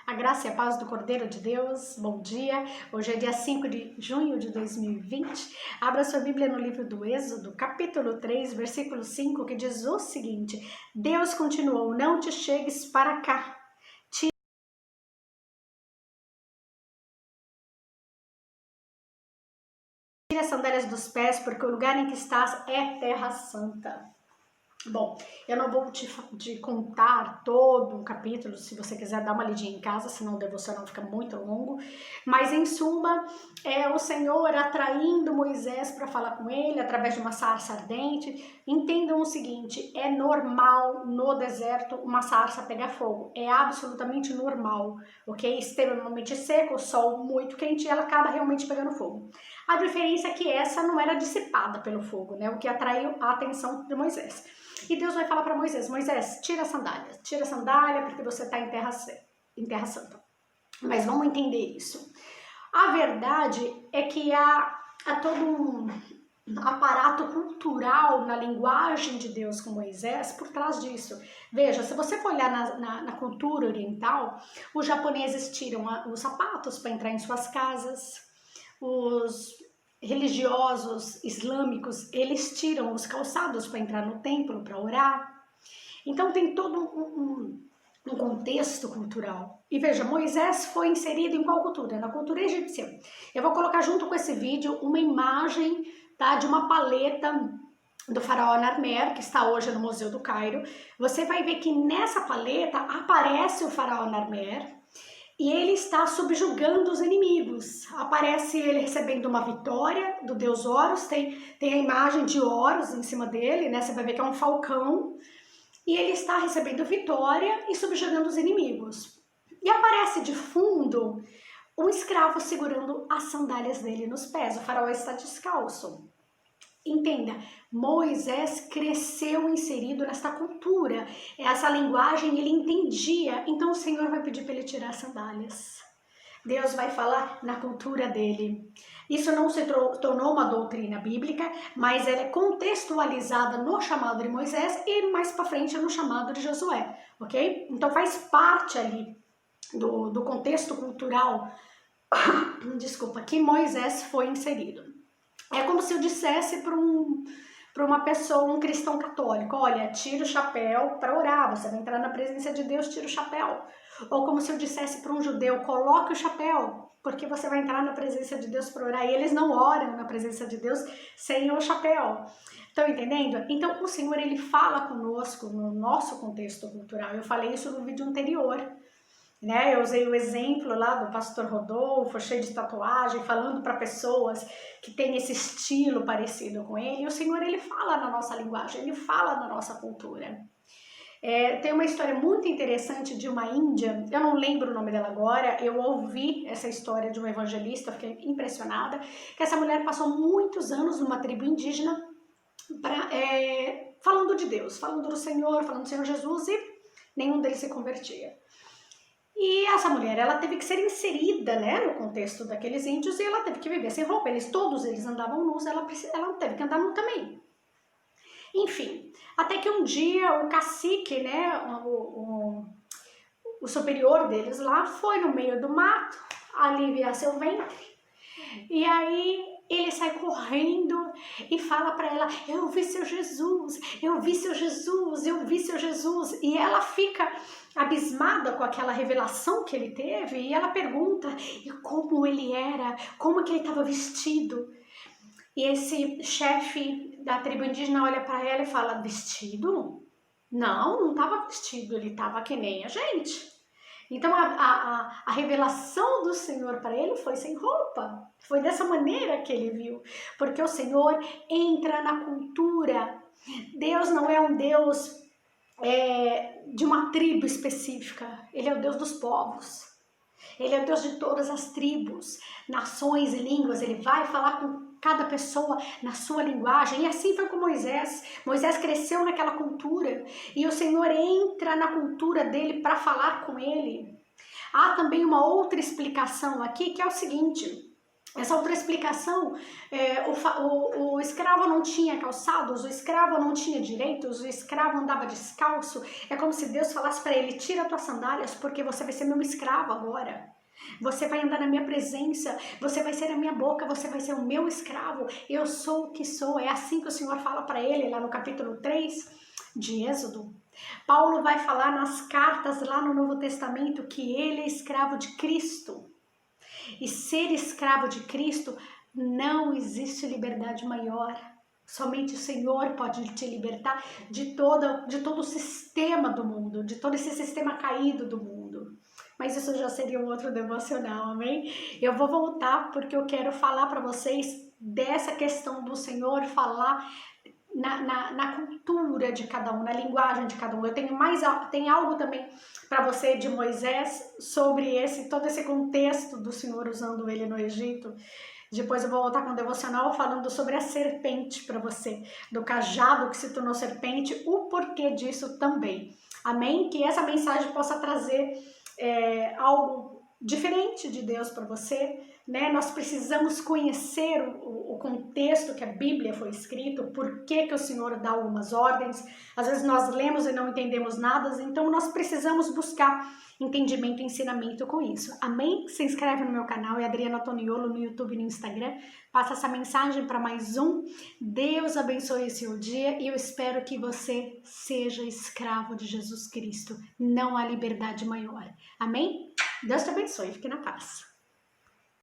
A graça e a paz do Cordeiro de Deus, bom dia. Hoje é dia 5 de junho de 2020. Abra sua Bíblia no livro do Êxodo, capítulo 3, versículo 5, que diz o seguinte: Deus continuou, não te chegues para cá. Tira as sandálias dos pés, porque o lugar em que estás é terra santa. Bom, eu não vou te contar todo o capítulo, se você quiser dar uma lidinha em casa, senão o devocional fica muito longo, mas em suma, o Senhor atraindo Moisés para falar com ele através de uma sarça ardente. Entendam o seguinte, é normal no deserto uma sarça pegar fogo, é absolutamente normal, ok? Extremamente seco, o sol muito quente e ela acaba realmente pegando fogo. A diferença é que essa não era dissipada pelo fogo, né? O que atraiu a atenção de Moisés. E Deus vai falar para Moisés, Moisés, tira a sandália porque você está em terra santa. Mas vamos entender isso. A verdade é que há todo um aparato cultural na linguagem de Deus com Moisés por trás disso. Veja, se você for olhar na cultura oriental, os japoneses tiram os sapatos para entrar em suas casas, os religiosos islâmicos, eles tiram os calçados para entrar no templo, para orar. Então tem todo um contexto cultural. E veja, Moisés foi inserido em qual cultura? Na cultura egípcia. Eu vou colocar junto com esse vídeo uma imagem, tá, de uma paleta do faraó Narmer, que está hoje no Museu do Cairo. Você vai ver que nessa paleta aparece o faraó Narmer, e ele está subjugando os inimigos. Aparece ele recebendo uma vitória do deus Horus, tem a imagem de Horus em cima dele, né? Você vai ver que é um falcão. E ele está recebendo vitória e subjugando os inimigos. E aparece de fundo um escravo segurando as sandálias dele nos pés. O faraó está descalço. Entenda, Moisés cresceu inserido nesta cultura, essa linguagem ele entendia, então o Senhor vai pedir para ele tirar as sandálias. Deus vai falar na cultura dele. Isso não se tornou uma doutrina bíblica, mas ela é contextualizada no chamado de Moisés e mais para frente no chamado de Josué, ok? Então faz parte ali do contexto cultural, desculpa, que Moisés foi inserido. É como se eu dissesse para uma pessoa, um cristão católico, olha, tira o chapéu para orar, você vai entrar na presença de Deus, tira o chapéu. Ou como se eu dissesse para um judeu, coloque o chapéu, porque você vai entrar na presença de Deus para orar. E eles não oram na presença de Deus sem o chapéu. Estão entendendo? Então o Senhor ele fala conosco no nosso contexto cultural. Eu falei isso no vídeo anterior. Né? Eu usei o exemplo lá do pastor Rodolfo, cheio de tatuagem, falando para pessoas que têm esse estilo parecido com ele. E o Senhor, ele fala na nossa linguagem, ele fala na nossa cultura. Tem uma história muito interessante de uma índia, eu não lembro o nome dela agora, eu ouvi essa história de uma evangelista, fiquei impressionada, que essa mulher passou muitos anos numa tribo indígena falando de Deus, falando do Senhor Jesus, e nenhum deles se convertia. E essa mulher, ela teve que ser inserida, né, no contexto daqueles índios, e ela teve que viver sem roupa. Todos eles andavam nus, ela teve que andar nu também. Enfim, até que um dia o cacique, né, o superior deles lá, foi no meio do mato aliviar seu ventre. E aí ele sai correndo e fala para ela, eu vi seu Jesus, eu vi seu Jesus, eu vi seu Jesus. E ela fica abismada com aquela revelação que ele teve e ela pergunta e como ele era, como que ele estava vestido. E esse chefe da tribo indígena olha para ela e fala, vestido? Não estava vestido, ele estava que nem a gente. Então a revelação do Senhor para ele foi sem roupa, foi dessa maneira que ele viu, porque o Senhor entra na cultura. Deus não é um Deus de uma tribo específica, ele é o Deus dos povos, ele é o Deus de todas as tribos, nações e línguas. Ele vai falar com cada pessoa na sua linguagem, e assim foi com Moisés. Moisés cresceu naquela cultura e o Senhor entra na cultura dele para falar com ele. Há também uma outra explicação aqui, que é o seguinte, Essa outra explicação, o escravo não tinha calçados, o escravo não tinha direitos, o escravo andava descalço. É como se Deus falasse para ele, tira tuas sandálias porque você vai ser meu escravo agora. Você vai andar na minha presença, você vai ser a minha boca, você vai ser o meu escravo. Eu sou o que sou. É assim que o Senhor fala para ele lá no capítulo 3 de Êxodo. Paulo vai falar nas cartas lá no Novo Testamento que ele é escravo de Cristo. E ser escravo de Cristo, não existe liberdade maior. Somente o Senhor pode te libertar de todo o sistema do mundo, de todo esse sistema caído do mundo. Mas isso já seria um outro devocional, amém? Eu vou voltar porque eu quero falar para vocês dessa questão do Senhor falar na cultura de cada um, na linguagem de cada um. Eu tenho algo também para você de Moisés sobre todo esse contexto do Senhor usando ele no Egito. Depois eu vou voltar com o devocional falando sobre a serpente para você, do cajado que se tornou serpente, o porquê disso também. Amém? Que essa mensagem possa trazer algo diferente de Deus para você, né? Nós precisamos conhecer o contexto que a Bíblia foi escrita, o porquê que o Senhor dá algumas ordens. Às vezes nós lemos e não entendemos nada, então nós precisamos buscar entendimento e ensinamento com isso. Amém? Se inscreve no meu canal, é Adriana Toniolo no YouTube e no Instagram. Passa essa mensagem para mais um. Deus abençoe o seu dia e eu espero que você seja escravo de Jesus Cristo. Não há liberdade maior. Amém? Deus te abençoe. Fique na paz.